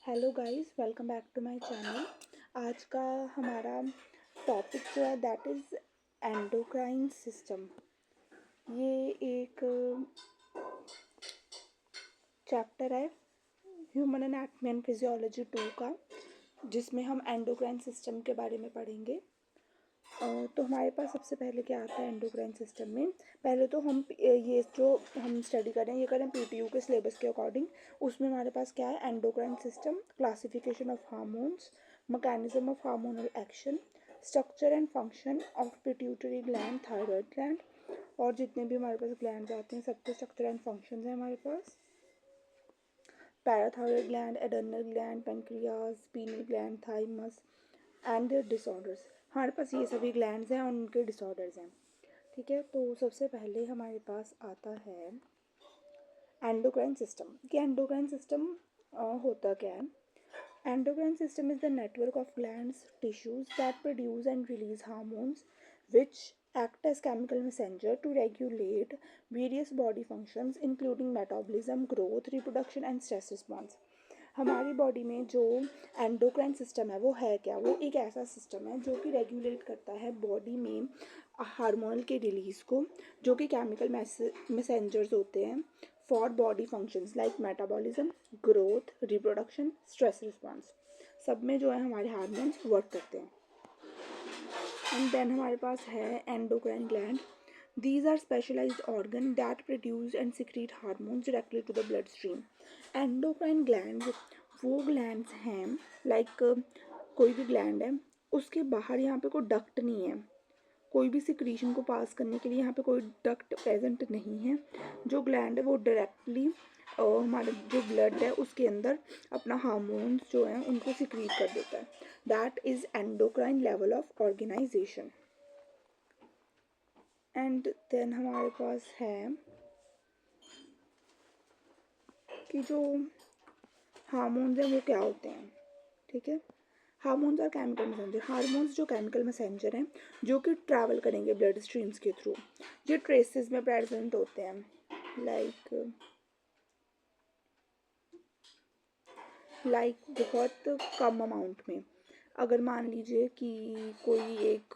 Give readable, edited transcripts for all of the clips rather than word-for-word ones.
Hello guys, welcome back to my channel. आज का हमारा टॉपिक जो है दैट इज़ एंडोक्राइन सिस्टम। ये एक चैप्टर है ह्यूमन एनाटॉमी एंड फिजियोलॉजी 2 का, जिसमें हम एंडोक्राइन सिस्टम के बारे में पढ़ेंगे। तो हमारे पास सबसे पहले क्या आता है एंडोक्राइन सिस्टम में। पहले तो हम ये जो हम स्टडी करें ये करें पीटीयू के सिलेबस के अकॉर्डिंग। उसमें हमारे पास क्या है, endocrine system, classification of hormones, mechanism of hormonal action, structure and function of pituitary gland, thyroid gland, और जितने भी हमारे पास ग्लैंड आते हैं सबके स्ट्रक्चर एंड फंक्शन है हमारे पास। Parathyroid gland, adrenal gland, pancreas, pineal gland, thymus and their disorders. हमारे पास ये सभी ग्लैंड्स हैं और उनके डिसऑर्डर्स हैं। ठीक है, तो सबसे पहले हमारे पास आता है एंडोक्राइन सिस्टम। कि एंडोक्राइन सिस्टम होता क्या है। Endocrine system is the network of glands, tissues that produce and release hormones which act as chemical messenger to regulate various body functions including metabolism, growth, reproduction and stress response. हमारी body में जो endocrine system है वो है क्या, वो एक ऐसा सिस्टम है जो कि रेगुलेट करता है बॉडी में हार्मोन के रिलीज़ को, जो कि केमिकल मैसेंजर्स होते हैं for body functions like metabolism, growth, reproduction, stress response. सब में जो है हमारे हार्मोन्स वर्क करते हैं। एंड देन हमारे पास है endocrine gland. These are specialized organs that produce and secrete hormones directly to the bloodstream. Endocrine glands वो glands हैं like कोई भी gland है उसके बाहर यहाँ पे कोई डक्ट नहीं है, कोई भी सिक्रीशन को पास करने के लिए यहाँ पे कोई डक्ट प्रेजेंट नहीं है। जो ग्लैंड है वो डायरेक्टली हमारा जो ब्लड है उसके अंदर अपना हार्मोन्स जो हैं उनको सिक्रीट कर देता है। That is endocrine level of organization. And then हमारे पास है कि जो हार्मोन्स हैं वो क्या होते हैं। ठीक है, हार्मोन्स और केमिकल मैसेंजर। हार्मोन्स जो केमिकल मैसेंजर हैं जो कि ट्रैवल करेंगे ब्लड स्ट्रीम्स के थ्रू, जो ट्रेसेस में प्रेजेंट होते हैं लाइक बहुत कम अमाउंट में। अगर मान लीजिए कि कोई एक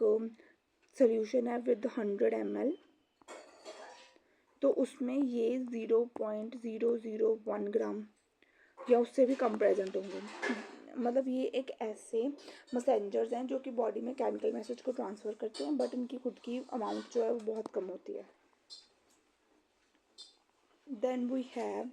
सोल्यूशन है विद 100 ml, तो उसमें ये 0.001 ग्राम या उससे भी कम प्रेजेंट होंगे। मतलब ये एक ऐसे मैसेंजर्स हैं जो कि बॉडी में केमिकल मैसेज को ट्रांसफ़र करते हैं, बट इनकी खुद की अमाउंट जो है वो बहुत कम होती है। Then we have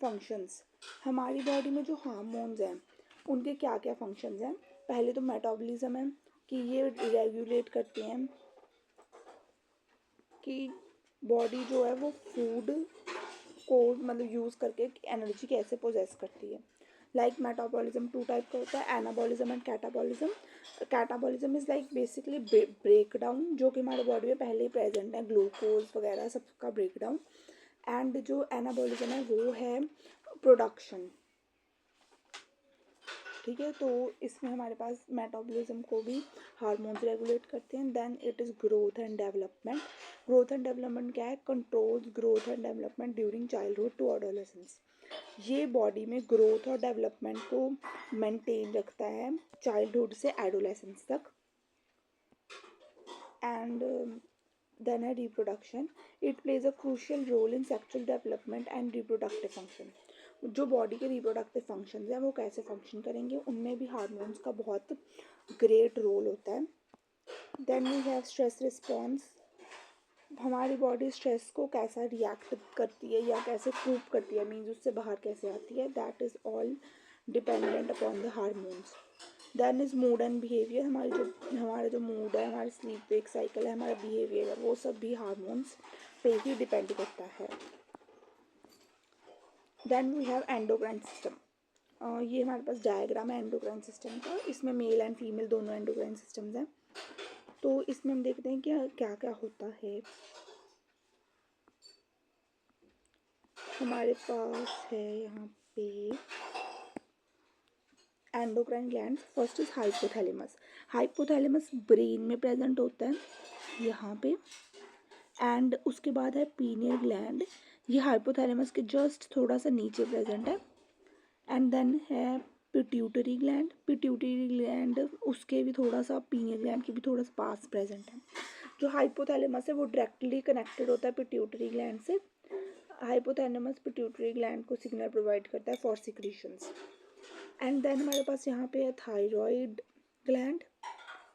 functions. हमारी बॉडी में जो हार्मोन्स हैं उनके क्या क्या फंक्शंस हैं। पहले तो मेटाबॉलिज्म है कि ये रेगुलेट करते हैं कि बॉडी जो है वो फूड को मतलब यूज़ करके एनर्जी कैसे पोजेस करती है। लाइक मेटाबॉलिज्म 2 टाइप का होता है, anabolism and catabolism. Catabolism is like basically break down, जो कि हमारे बॉडी में पहले ही प्रेजेंट है, ग्लूकोज वगैरह सबका ब्रेक डाउन। एंड जो एनाबॉलिज्म है वो है प्रोडक्शन। ठीक है, तो इसमें हमारे पास मेटाबॉलिज्म को भी हार्मोन्स रेगुलेट करते हैं। Then it is growth and development. Growth and development क्या है, controls growth and development during childhood to adolescence. ये बॉडी में ग्रोथ और डेवलपमेंट को मेंटेन रखता है चाइल्डहुड से एडोलेसेंस तक। एंड देन है reproduction. It plays a crucial role in sexual development and reproductive function. जो बॉडी के रिप्रोडक्टिव फंक्शंस हैं वो कैसे फंक्शन करेंगे, उनमें भी हार्मोन्स का बहुत ग्रेट रोल होता है। Then we have stress response. हमारी बॉडी स्ट्रेस को कैसा रिएक्ट करती है या कैसे कूप करती है, मीन्स उससे बाहर कैसे आती है, that is all dependent upon the hormones. Then is mood and behaviour. हमारा जो मूड है, हमारी स्लीप वेक साइकिल है, हमारा बिहेवियर है, वो सब भी हार्मोन्स पे ही डिपेंड करता है। Then we have endocrine system. ये हमारे पास डायग्राम है एंडोक्राइन सिस्टम का। इसमें मेल एंड फीमेल दोनों एंडोक्राइन सिस्टम्स हैं। तो इसमें हम देखते हैं कि क्या क्या होता है। हमारे पास है यहाँ पे endocrine glands. First is hypothalamus. Hypothalamus brain में प्रेजेंट होता है यहाँ पे। एंड उसके बाद है पीनियल ग्लैंड, ये हाइपोथैलेमस के जस्ट थोड़ा सा नीचे प्रेजेंट है। एंड देन है पिट्यूटरी ग्लैंड, पिट्यूटरी ग्लैंड उसके भी थोड़ा सा पीनियल ग्लैंड के भी थोड़ा सा पास प्रेजेंट है। जो हाइपोथैलेमस है वो डायरेक्टली कनेक्टेड होता है पिट्यूटरी ग्लैंड से। हाइपोथैलेमस पिट्यूटरी ग्लैंड को सिग्नल प्रोवाइड करता है फॉर सिक्रीशंस। एंड देन हमारे पास यहाँ पे है thyroid gland,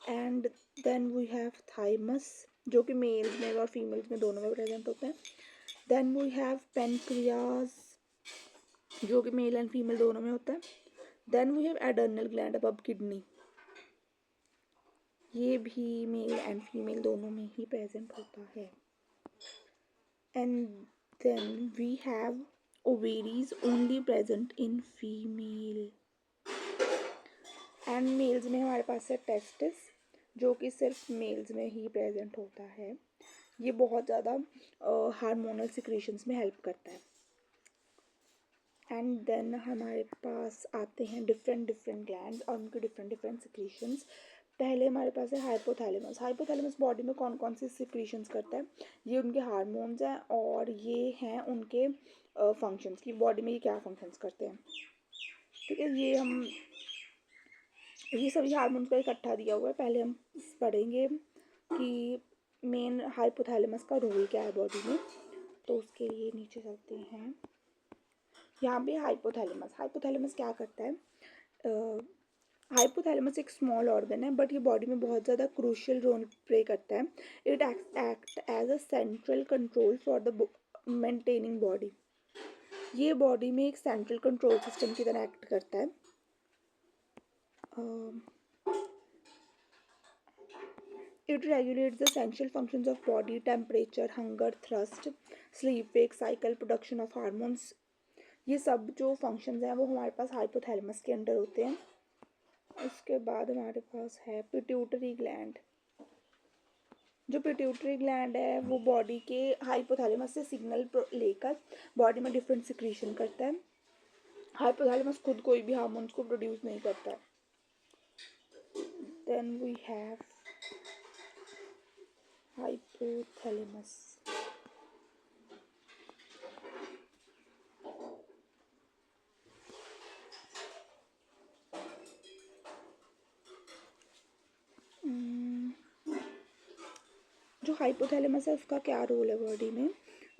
and then we have thymus जो कि मेल्स में और फीमेल्स में दोनों में प्रेजेंट होता है। देन वी हैव पेनक्रियाज जो कि मेल एंड फीमेल दोनों में होता है। Then we have adrenal gland above kidney, ये भी मेल एंड फीमेल दोनों में ही प्रेजेंट होता है। And then we have ovaries only present in female. And males में हमारे पास है टेस्टिस जो कि सिर्फ मेल्स में ही प्रेजेंट होता है। ये बहुत ज़्यादा हार्मोनल सिक्रीशंस में हेल्प करता है। एंड देन हमारे पास आते हैं डिफरेंट ग्लैंड्स और उनके डिफरेंट सिक्रीशंस। पहले हमारे पास है हाइपोथैलेमस। हाइपोथैलेमस बॉडी में कौन कौन सी सिक्रीशंस करता है, ये उनके हार्मोन्स हैं और ये हैं उनके फंक्शंस की बॉडी में ये क्या फंक्शंस करते हैं। ठीक है, ये सभी हार्मोन्स का इकट्ठा दिया हुआ है। पहले हम पढ़ेंगे कि मेन हाइपोथैलेमस का रोल क्या है बॉडी में, तो उसके लिए नीचे चलते हैं। यहाँ पे हाइपोथैलेमस क्या करता है। हाइपोथैलेमस एक स्मॉल ऑर्गन है बट ये बॉडी में बहुत ज़्यादा क्रूशियल रोल प्ले करता है। It act as a central control for the maintaining body. ये बॉडी में एक सेंट्रल कंट्रोल सिस्टम की तरह एक्ट करता है। It regulates the essential functions of body: temperature, hunger, thirst, sleep, wake cycle, production of hormones। ये सब जो फंक्शंस हैं वो हमारे पास हाइपोथैलेमस के अंडर होते हैं। उसके बाद हमारे पास है पिट्यूटरी ग्लैंड। जो पिट्यूटरी ग्लैंड है वो बॉडी के हाइपोथैलेमस से सिग्नल लेकर बॉडी में डिफरेंट सिक्रीशन करता है। हाइपोथैलेमस खुद कोई भी हार्मोन्स को प्रोड्यूस नहीं करता है। Then we have hypothalamus. जो हाइपोथैलेमस है उसका क्या रोल है बॉडी में,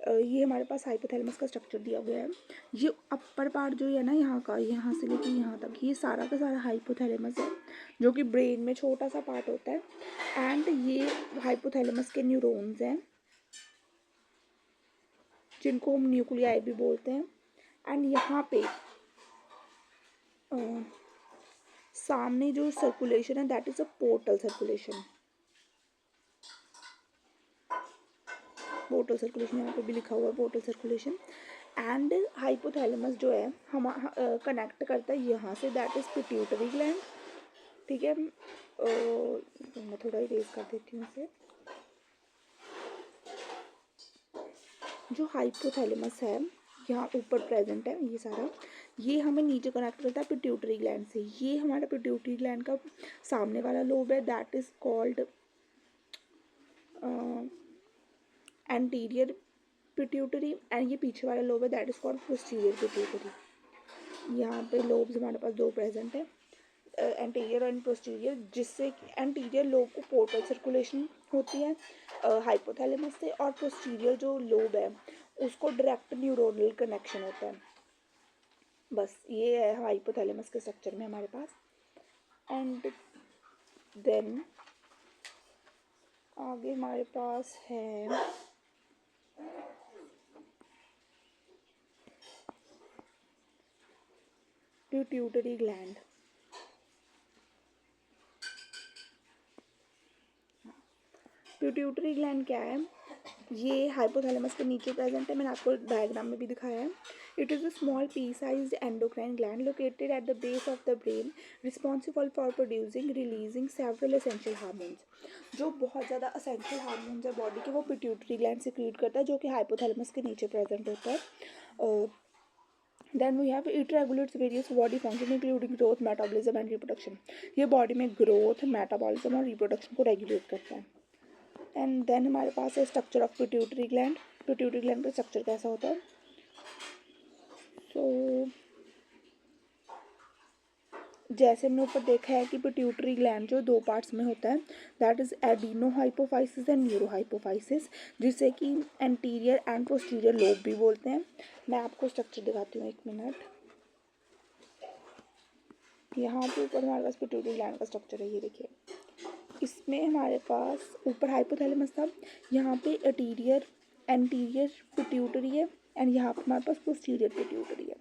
ये हमारे पास हाइपोथैलेमस का स्ट्रक्चर दिया गया है। ये अपर पार्ट जो है ना यहाँ का, यहाँ से लेके यहाँ तक ये सारा का सारा हाइपोथैलेमस है जो कि ब्रेन में छोटा सा पार्ट होता है। एंड ये हाइपोथैलेमस के न्यूरॉन्स हैं जिनको हम न्यूक्लियाई भी बोलते हैं। एंड यहाँ पे सामने जो सर्कुलेशन है that is a portal circulation. Portal circulation यहाँ पे भी लिखा हुआ है, पोर्टल सर्कुलेशन। एंड हाइपोथैलेमस जो है हम कनेक्ट करता है यहाँ से, दैट इज पिट्यूटरी ग्लैंड। ठीक है, मैं थोड़ा इरेज कर देती हूँ इसे। जो हाइपोथैलेमस है यहाँ ऊपर प्रेजेंट है, ये सारा ये हमें नीचे कनेक्ट करता है पिट्यूटरी ग्लैंड से। ये हमारा पिट्यूटरी ग्लैंड का सामने वाला लोब है, that is called anterior pituitary. And ये पीछे वाला लोब है that is called posterior pituitary. यहाँ पे लोब्स हमारे पास दो प्रेजेंट है, एंटीरियर एंड पोस्टीरियर, जिससे एंटीरियर लोब को पोर्टल सर्कुलेशन होती है हाइपोथैलेमस से, और पोस्टीरियर जो लोब है उसको डायरेक्ट न्यूरोनल कनेक्शन होता है। बस ये है हाइपोथैलेमस के स्ट्रक्चर में हमारे पास। एंड देन आगे हमारे पास है पिट्यूटरी ग्लैंड। पिट्यूटरी ग्लैंड क्या है, ये हाइपोथैलेमस के नीचे प्रेजेंट है, मैंने आपको डायग्राम में भी दिखाया है। It is a small P sized endocrine gland located at the base of the brain, responsible for producing releasing several essential hormones. जो बहुत ज़्यादा एसेंशियल हार्मोन्स है बॉडी के वो पिट्यूटरी ग्लैंड सिक्रीट करता है जो कि हाइपोथैलेमस के नीचे प्रेजेंट होता है। Then we have it regulates various body function including growth, metabolism and reproduction. ये बॉडी में ग्रोथ, मेटाबॉलिज्म और रिप्रोडक्शन को रेगुलेट करता है। एंड देन हमारे पास है structure of pituitary gland. Pituitary gland का स्ट्रक्चर कैसा होता है? सो जैसे हमने ऊपर देखा है कि पिट्यूटरी ग्लैंड जो दो पार्ट्स में होता है, that is adeno hypophysis and neuro hypophysis, जिसे कि एंटीरियर एंड पोस्टीरियर लोब भी बोलते हैं। मैं आपको स्ट्रक्चर दिखाती हूँ, 1 मिनट। यहाँ पे ऊपर हमारे पास पिट्यूटरी ग्लैंड का स्ट्रक्चर है, ये देखिए। इसमें हमारे पास ऊपर हाइपोथैलेमस था, यहाँ पे एंटीरियर पिट्यूटरी है, एंड यहाँ पे हमारे पास पोस्टीरियर पिट्यूटरी है।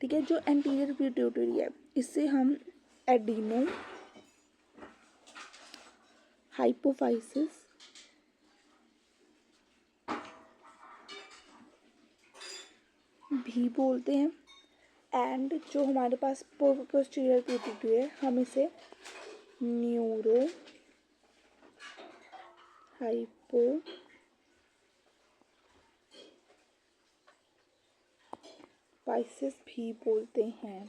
ठीक है, जो एंटीरियर पिट्यूटरी है इससे हम एडिनो हाइपोफाइसिस भी बोलते हैं, एंड जो हमारे पास पोस्टीरियर पिट्यूटरी है हम इसे न्यूरो हाइपोफाइसिस भी बोलते हैं।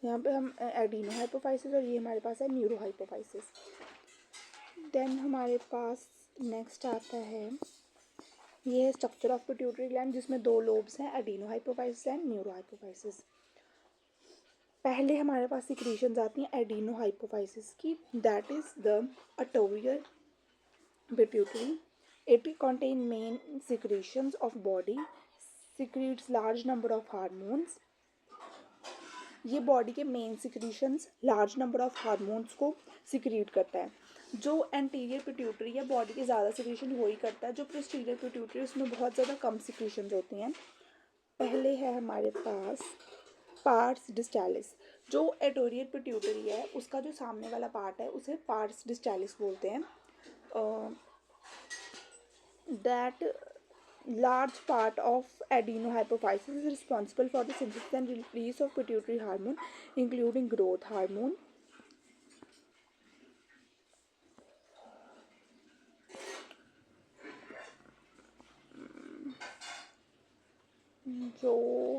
यहाँ पे हम एडिनो हाइपोफाइसिस, और ये हमारे पास है न्यूरो हाइपोफाइसिस। देन हमारे पास नेक्स्ट आता है, ये है स्ट्रक्चर ऑफ पिट्यूटरी ग्लैंड, जिसमें 2 लोब्स हैं, adeno hypophysis and neuro hypophysis. पहले हमारे पास सिक्रीशंस आती हैं एडिनो हाइपोफाइसिस की, that is the anterior pituitary. It contain main secretions of body, secretes large number of hormones. ये बॉडी के main secretions large number of hormones को secrete करता है। जो एंटीरियर पिट्यूटरी है बॉडी के ज़्यादा सिक्रीशन वही करता है, जो पोस्टीरियर पिट्यूटरी उसमें बहुत ज़्यादा कम सिक्रीशंस होती हैं। पहले है हमारे पास पार्स डिस्टालिस। जो एटोरियर पिट्यूटरी है उसका जो सामने वाला पार्ट है उसे पार्स डिस्टालिस बोलते हैं। That large part of adenohypophysis is responsible for the synthesis and release of pituitary hormone, including growth hormone. जो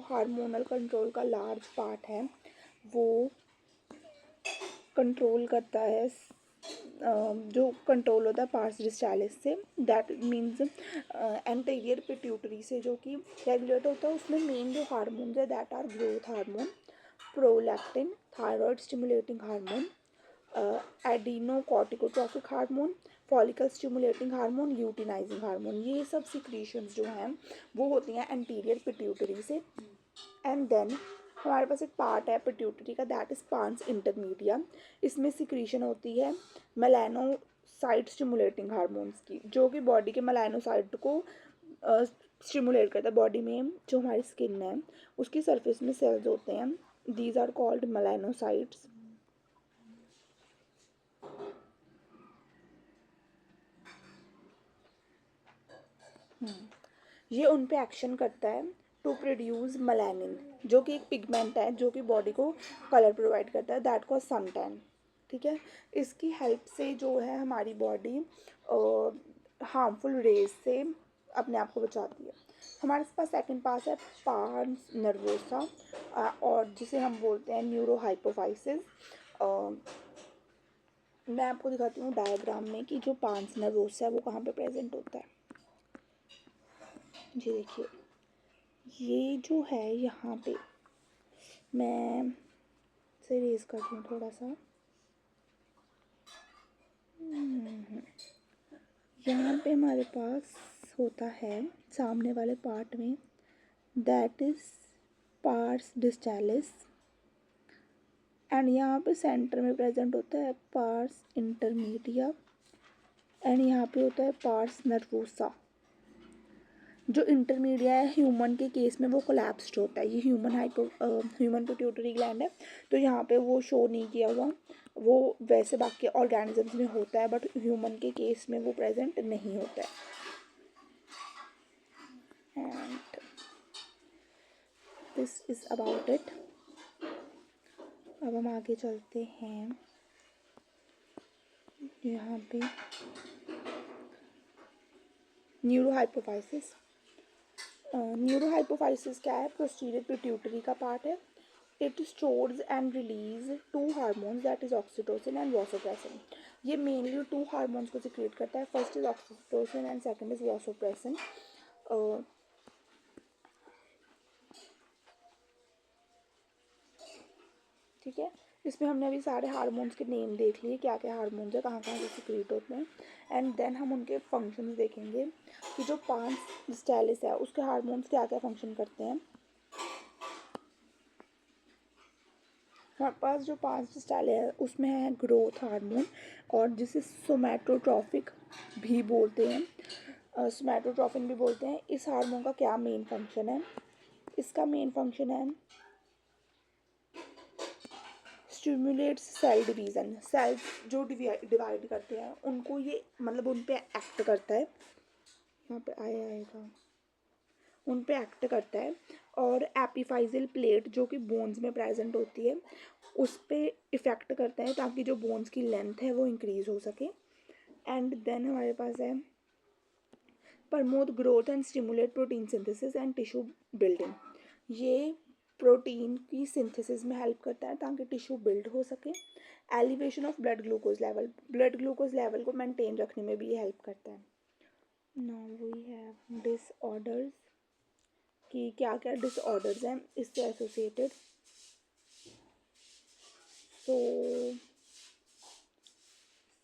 हार्मोनल कंट्रोल का लार्ज पार्ट है वो कंट्रोल करता है, जो कंट्रोल होता है पार्स डिस्टालिस से। दैट मीन्स एंटीरियर पिट्यूटरी से जो कि रेगुलेट होता है, उसमें मेन जो हार्मोन्स है that are growth hormone, prolactin, thyroid stimulating hormone, adenocorticotropic hormone, follicle stimulating hormone, luteinizing hormone. ये सब सिक्रीशंस जो हैं वो होती हैं एंटीरियर पिट्यूटरी से। एंड देन हमारे पास एक पार्ट है पिट्यूटरी का, दैट इज पांस इंटरमीडिया। इसमें सिक्रीशन होती है मेलानोसाइट स्टिमुलेटिंग हार्मोन्स की, जो कि बॉडी के मेलानोसाइट को स्टिमुलेट करता है। बॉडी में जो हमारी स्किन है उसकी सरफेस में सेल्स होते हैं, दीज आर कॉल्ड मेलानोसाइट्स। ये उन पे एक्शन करता है टू प्रोड्यूस मेलानिन, जो कि एक पिगमेंट है जो कि बॉडी को कलर प्रोवाइड करता है, दैट कॉज सन टैन। ठीक है, इसकी हेल्प से जो है हमारी बॉडी हार्मफुल रेज से अपने आप को बचाती है। हमारे पास सेकंड पास है पार्स नर्वोसा, और जिसे हम बोलते हैं न्यूरो हाइपोफाइसिस। मैं आपको दिखाती हूँ डायग्राम में कि जो पार्स नर्वोसा है वो कहाँ पे प्रेजेंट होता है। जी देखिए, ये जो है यहाँ पे, मैं से रेज करती हूँ थोड़ा सा। यहाँ पे हमारे पास होता है सामने वाले पार्ट में, दैट इज पार्स डिस्टालिस, एंड यहाँ पे सेंटर में प्रेजेंट होता है पार्स इंटरमीडिया, एंड यहाँ पे होता है पार्स नर्वोसा। जो इंटरमीडिया है ह्यूमन के केस में वो कोलैप्स्ड होता है। ये ह्यूमन पिट्यूटरी ग्लैंड है, तो यहाँ पे वो शो नहीं किया हुआ, वो वैसे बाकी ऑर्गेनिजम्स में होता है बट ह्यूमन के केस में वो प्रेजेंट नहीं होता है। And this is about it. अब हम आगे चलते हैं। यहाँ पे न्यूरो हाइपोफाइसिस, न्यूरोहाइपोफाइसिस क्या है? पोस्टीरियर पिट्यूटरी का पार्ट है. It stores and release to hormones that is oxytocin and vasopressin. ये मेनली टू हार्मोन्स को सिक्रेट करता है. First is oxytocin and second is vasopressin. ठीक है, इसमें हमने अभी सारे हार्मोन्स के नेम देख लिए, क्या क्या हार्मोन्स है, कहाँ कहाँ से सिक्रेट होते हैं. एंड देन हम उनके फंक्शंस देखेंगे कि जो 5 स्टाइलिस है उसके हार्मोन्स क्या क्या फंक्शन करते हैं. हमारे पास जो 5 स्टाइल है उसमें है ग्रोथ हार्मोन, और जिसे सोमैटोट्रॉफिक भी बोलते हैं, सोमैटोट्रॉफिन भी बोलते हैं. इस हार्मोन का क्या मेन फंक्शन है? इसका मेन फंक्शन है स्टिमुलेट्स सेल डिवीज़न. सेल्स जो डिवाइड करते हैं उनको ये मतलब उन पे एक्ट करता है. यहाँ पे आएगा, उन पे एक्ट करता है. और एपिफाइजल प्लेट जो कि बोन्स में प्रेजेंट होती है उस पे इफ़ेक्ट करता है ताकि जो बोन्स की लेंथ है वो इंक्रीज हो सके. एंड देन हमारे पास है promote growth and stimulate protein synthesis and tissue building. ये प्रोटीन की सिंथेसिस में हेल्प करता है ताकि टिश्यू बिल्ड हो सके. Elevation of blood glucose level, blood glucose level को मेंटेन रखने में भी ये हेल्प करता है. नाउ वी हैव डिसऑर्डर्स, कि क्या क्या डिसऑर्डर्स हैं इससे एसोसिएटेड. तो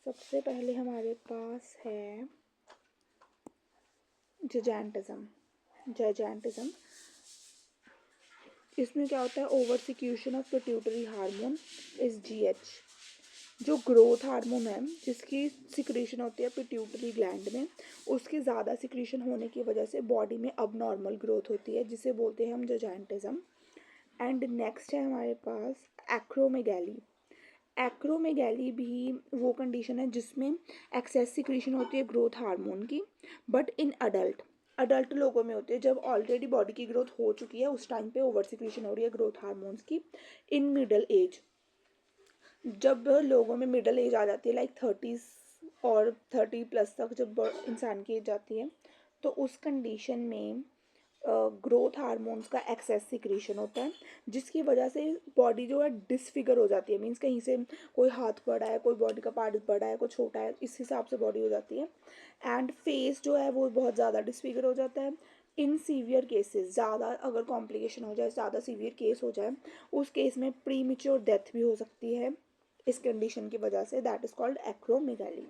सबसे पहले हमारे पास है जैजेंटिज्म. इसमें क्या होता है? Over secretion of pituitary hormone is GH. जो ग्रोथ हार्मोन है जिसकी सिक्रीशन होती है पिट्यूटरी ग्लैंड में, उसकी ज़्यादा सिक्रीशन होने की वजह से बॉडी में अब नॉर्मल ग्रोथ होती है, जिसे बोलते हैं हम जैजेंटिज्म. एंड नेक्स्ट है हमारे पास एक्रोमेगैली. एक्रोमेगैली भी वो कंडीशन है जिसमें एक्सेस सिक्रीशन होती है ग्रोथ हार्मोन की, बट इन अडल्ट लोगों में होती है. जब ऑलरेडी बॉडी की ग्रोथ हो चुकी है उस टाइम पे ओवर सिक्रीशन हो रही है ग्रोथ हार्मोन्स की. इन मिडल एज, जब लोगों में मिडल एज आ जाती है लाइक 30s और 30+ तक जब इंसान की एज जाती है, तो उस कंडीशन में ग्रोथ हार्मोन्स का एक्सेस सिक्रीशन होता है, जिसकी वजह से बॉडी जो है डिसफिगर हो जाती है. मीन्स कहीं से कोई हाथ बड़ा है, कोई बॉडी का पार्ट बड़ा है, कोई छोटा है, इस हिसाब से बॉडी हो जाती है. एंड फेस जो है वो बहुत ज़्यादा डिसफिगर हो जाता है. इन सीवियर केसेस, ज़्यादा अगर कॉम्प्लिकेशन हो जाए, ज़्यादा सीवियर केस हो जाए, उस केस में प्री मैच्योर डेथ भी हो सकती है इस कंडीशन की वजह से. That is called acromegaly.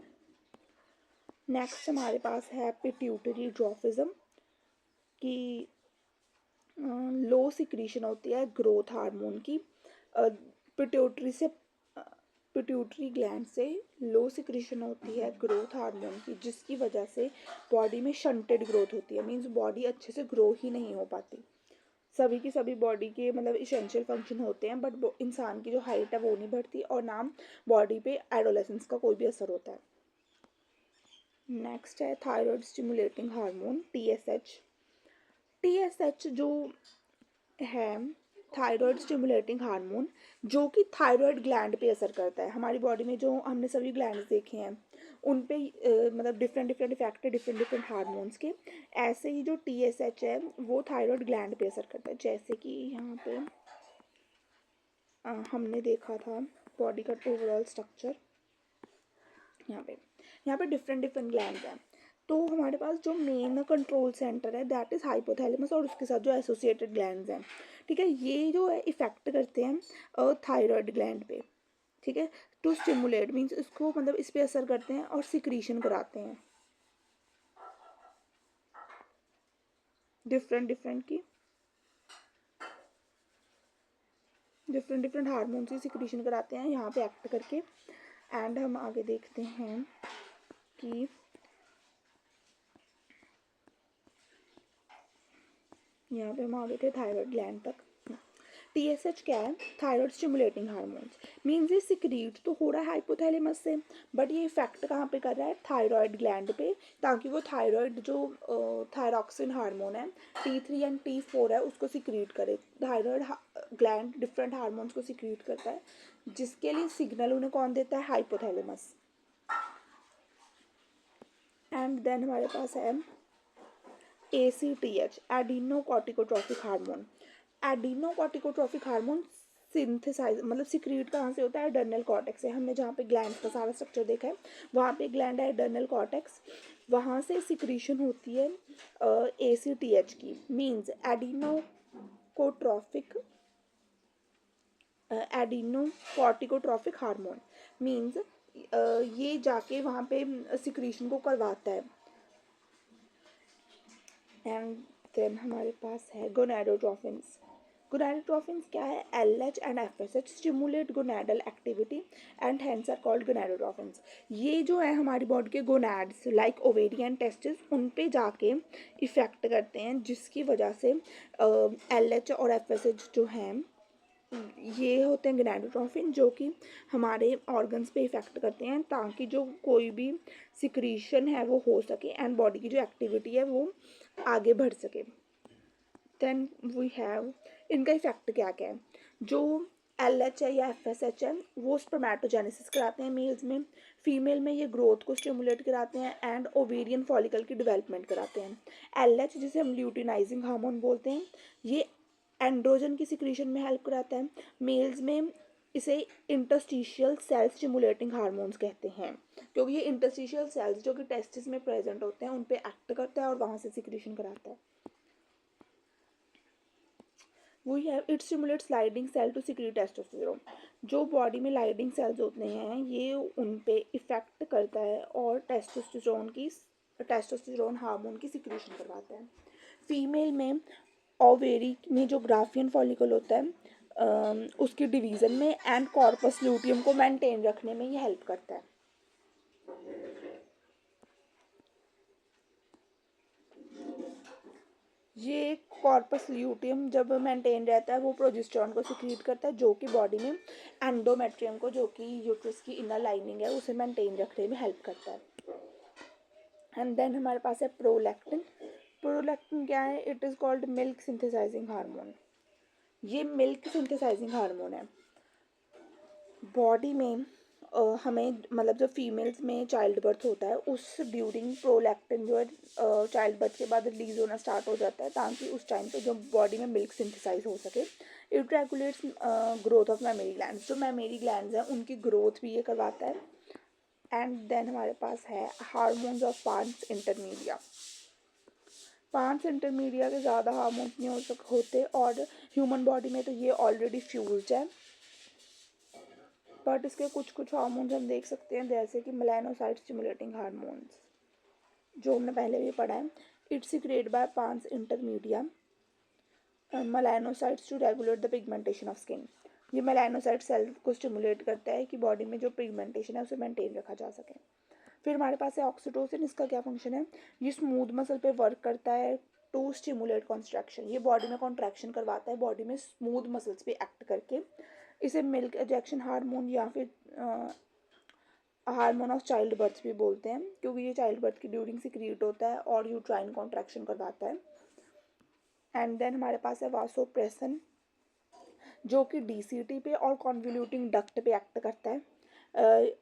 Next हमारे पास है पिट्यूटरी ड्रॉफिज्म, की लो सिक्रीशन होती है ग्रोथ हार्मोन की. पिट्यूटरी ग्लैंड से लो सिक्रीशन होती है ग्रोथ हार्मोन की, जिसकी वजह से बॉडी में शंटेड ग्रोथ होती है. मीन्स बॉडी अच्छे से ग्रो ही नहीं हो पाती. सभी की सभी बॉडी के मतलब इसेंशियल फंक्शन होते हैं, बट इंसान की जो हाइट है वो नहीं बढ़ती, और ना बॉडी पे एडोलेसेंस का कोई भी असर होता है. नेक्स्ट है थायराइड स्टिमुलेटिंग हार्मोन TSH जो है थायराइड स्टिमुलेटिंग हार्मोन, जो कि थायराइड ग्लैंड पे असर करता है. हमारी बॉडी में जो हमने सभी ग्लैंड्स देखे हैं उन पे मतलब डिफरेंट इफेक्ट है डिफरेंट हार्मोन्स के. ऐसे ही जो TSH है वो थायराइड ग्लैंड पे असर करता है. जैसे कि यहाँ पे हमने देखा था बॉडी का ओवरऑल स्ट्रक्चर. यहाँ पे डिफरेंट ग्लैंड्स हैं. तो हमारे पास जो मेन कंट्रोल सेंटर है दैट इज़ हाइपोथैलेमस, और उसके साथ जो एसोसिएटेड ग्लैंड्स हैं. ठीक है, ये जो है इफेक्ट करते हैं थायराइड ग्लैंड पे. ठीक है, टू स्टिमुलेट मीन्स इसको मतलब इस पे असर करते हैं और सिक्रीशन कराते हैं डिफरेंट हार्मोन्स की सिक्रीशन कराते हैं यहाँ पे एक्ट करके. एंड हम आगे देखते हैं कि यहाँ पे हम आगे थे थायराइड ग्लैंड तक. TSH क्या है? Thyroid stimulating hormones. मीन्स ये सिक्रीट तो हो रहा है हाइपोथैलेमस से, बट ये इफेक्ट कहाँ पे कर रहा है? थायराइड ग्लैंड पे, ताकि वो थायराइड जो थायरॉक्सिन हार्मोन है T3 एंड T4 है उसको सिक्रीट करे. थायराइड ग्लैंड डिफरेंट हार्मोन्स को सिक्रीट करता है, जिसके लिए सिग्नल उन्हें कौन देता है? हाइपोथैलेमस. एंड देन हमारे पास है ACTH, एडिनोकॉर्टिकोट्रॉफिक हार्मोन। एडिनोकॉर्टिकोट्रॉफिक हार्मोन सिंथेसाइज मतलब सिक्रीट कहाँ से होता है? एडर्नल कॉर्टेक्स से। हमने जहाँ पे ग्लैंड का सारा स्ट्रक्चर देखा है वहाँ पे ग्लैंड है एडर्नल कॉर्टेक्स, वहाँ से सिक्रीशन होती है ACTH की, मीन्स एडिनोकॉर्टिकोट्रॉफिक हार्मोन, मीन्स ये जाके वहाँ पे सिक्रीशन को करवाता है। एंड देन हमारे पास है गोनाडोट्रोफिन्स। गोनाडोट्रोफिन्स क्या है? LH and FSH stimulate gonadal activity and hence are called gonadotrophins. ये जो है हमारी बॉडी के गोनाड्स लाइक ओवेरियन टेस्टिस उन पे जाके इफेक्ट करते हैं, जिसकी वजह से LH और FSH जो हैं ये होते हैं गोनाडोट्रोफिन, जो कि हमारे ऑर्गन्स पे इफेक्ट करते हैं ताकि जो कोई भी सिक्रीशन है वो हो सके एंड बॉडी की जो एक्टिविटी है वो आगे बढ़ सके। देन वी हैव इनका इफेक्ट क्या क्या है? जो LH है या FSH है वो स्पर्मेटोजेनेसिस कराते हैं मेल्स में, फीमेल में ये ग्रोथ को स्टिमुलेट कराते हैं एंड ओवेरियन फॉलिकल की डेवलपमेंट कराते हैं। LH जिसे हम ल्यूटिनाइजिंग हार्मोन बोलते हैं, ये एंड्रोजन की सिक्रीशन में हेल्प कराता है। मेल्स में इसे इंटरस्टिशियल सेल स्टिमुलेटिंग हार्मोन्स कहते हैं, क्योंकि ये इंटरस्टिशियल सेल्स जो कि टेस्टिस में प्रेजेंट होते हैं उन पे एक्ट करता है और वहाँ से सिक्रीशन कराता है। वो है it stimulate Leydig cell to secrete testosterone. जो बॉडी में लाइडिंग सेल्स होते हैं ये उन पे इफेक्ट करता है और टेस्टोस्टेरोन हार्मोन की सिक्रीशन करवाता है। फीमेल में ओवेरी में जो ग्राफियन फॉलिकल होता है उसकी डिवीज़न में एंड कॉर्पस ल्यूटियम को मेंटेन रखने में ये हेल्प करता है। ये कॉर्पस ल्यूटियम जब मेंटेन रहता है वो प्रोजेस्टेरॉन को सिक्रीट करता है, जो कि बॉडी में एंडोमेट्रियम को, जो कि यूट्रस की इनर लाइनिंग है, उसे मेंटेन रखने में हेल्प करता है। एंड देन हमारे पास है प्रोलैक्टिन। प्रोलैक्टिन क्या है? It is called milk synthesising hormone. ये मिल्क सिंथेसाइजिंग हार्मोन है। बॉडी में हमें मतलब जब फीमेल्स में चाइल्ड बर्थ होता है उस ड्यूरिंग प्रोलैक्टिन जो है चाइल्ड बर्थ के बाद रिलीज होना स्टार्ट हो जाता है, ताकि उस टाइम पे जो बॉडी में मिल्क सिंथेसाइज हो सके। It regulates growth of mammary glands. जो मेमोरी ग्लैंड्स हैं उनकी ग्रोथ भी ये करवाता है। एंड देन हमारे पास है हार्मोन्स ऑफ पांस इंटरमीडिया। पांस इंटरमीडिया के ज़्यादा हार्मोन्स नहीं होते और ह्यूमन बॉडी में तो ये ऑलरेडी फ्यूज्ड है, बट इसके कुछ कुछ हार्मोन्स हम देख सकते हैं, जैसे कि मेलानोसाइट स्टिमुलेटिंग हार्मोन्स जो हमने पहले भी पढ़ा है। It's secreted by pars intermedia melanocytes to regulate the pigmentation of skin. ये मेलानोसाइट सेल को स्टिमुलेट करता है कि बॉडी में जो पिगमेंटेशन है उसे मेंटेन रखा जा सके। फिर हमारे पास है ऑक्सीटोसिन। इसका क्या फंक्शन है? ये स्मूथ मसल पे वर्क करता है टू स्टिमुलेट कॉन्ट्रैक्शन। ये बॉडी में कॉन्ट्रैक्शन करवाता है, बॉडी में स्मूथ मसल्स पे एक्ट करके। इसे मिल्क एजेक्शन हार्मोन या फिर हार्मोन ऑफ चाइल्ड बर्थ भी बोलते हैं, क्योंकि ये चाइल्ड बर्थ की ड्यूरिंग सिक्रीट होता है और यूट्राइन कॉन्ट्रैक्शन करवाता है। एंड देन हमारे पास है वासोप्रेसन, जो कि DCT पे और कॉन्वोल्यूटिंग डक्ट पे एक्ट करता है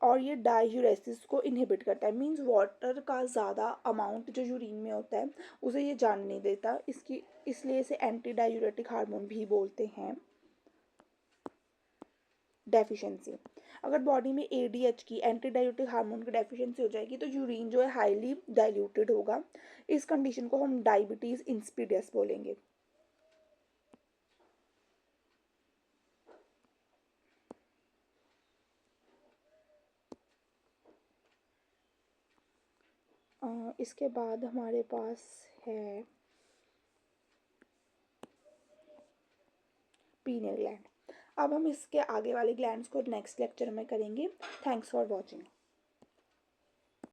और ये डायूरेसिस को इनहिबिट करता है, मींस वाटर का ज़्यादा अमाउंट जो यूरिन में होता है उसे ये जान नहीं देता, इसलिए इसे एंटी डायूरेटिक हार्मोन भी बोलते हैं। डेफिशिएंसी, अगर बॉडी में ADH की एंटी डायूरेटिक हार्मोन की डेफिशिएंसी हो जाएगी तो यूरिन जो है हाईली डाइल्यूटेड होगा। इस कंडीशन को हम डायबिटीज़ इंसिपिडस बोलेंगे। इसके बाद हमारे पास है पीनियल ग्लैंड। अब हम इसके आगे वाले ग्लैंड्स को नेक्स्ट लेक्चर में करेंगे। Thanks for watching.